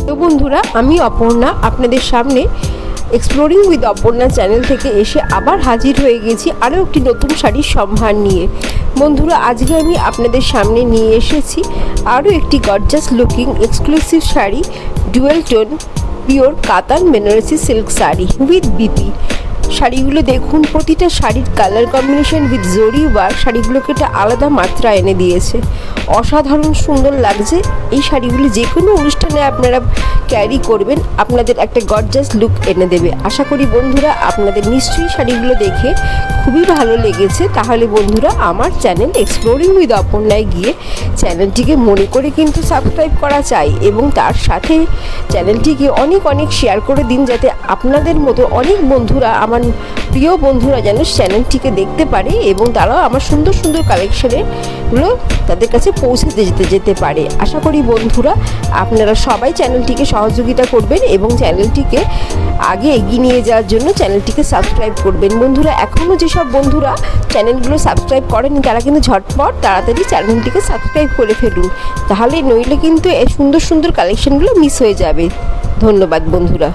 তো বন্ধুরা, আমি অপর্ণা আপনাদের সামনে এক্সপ্লোরিং উইথ অপর্ণা চ্যানেল থেকে এসে আবার হাজির হয়ে গেছি আরও একটি নতুন শাড়ির সম্ভার নিয়ে। বন্ধুরা, আজকে আমি আপনাদের সামনে নিয়ে এসেছি আরও একটি gorgeous looking exclusive sari, dual tone pure Katan Banarasi silk sari with BP. শাড়িগুলো দেখুন, প্রতিটা শাড়ির colour combination with zari work শাড়িগুলোকে একটা আলাদা মাত্রা এনে দিয়েছে। অসাধারণ সুন্দর লাগছে। এই শাড়িগুলো যে কোনো অনুষ্ঠানে আপনারা ক্যারি করবেন, আপনাদের একটা গর্জাস লুক এনে দেবে। আশা করি বন্ধুরা আপনাদের নিশ্চয়ই শাড়িগুলো দেখে খুবই ভালো লেগেছে। তাহলে বন্ধুরা, আমার চ্যানেল এক্সপ্লোরিং উইথ অপর্ণায় গিয়ে চ্যানেলটিকে মনে করে কিন্তু সাবস্ক্রাইব করা চাই, এবং তার সাথে চ্যানেলটিকে অনেক অনেক শেয়ার করে দিন, যাতে আপনাদের মতো অনেক বন্ধুরা, আমার প্রিয় বন্ধুরা যেন চ্যানেলটিকে দেখতে পারে এবং তারাও আমার সুন্দর সুন্দর কালেকশানগুলো তাদের কাছে পৌঁছে যেতে পারে। আশা করি বন্ধুরা আপনারা সবাই চ্যানেলটিকে সহযোগিতা করবেন এবং চ্যানেলটিকে আগে এগিয়ে নিয়ে যাওয়ার জন্য চ্যানেলটিকে সাবস্ক্রাইব করবেন। বন্ধুরা, এখনও যেসব বন্ধুরা চ্যানেলগুলো সাবস্ক্রাইব করেনি তারা কিন্তু ঝটপট তাড়াতাড়ি চ্যানেলটিকে সাবস্ক্রাইব করে ফেলুন, তাহলে নইলে কিন্তু এই সুন্দর সুন্দর কালেকশানগুলো মিস হয়ে যাবে। ধন্যবাদ বন্ধুরা।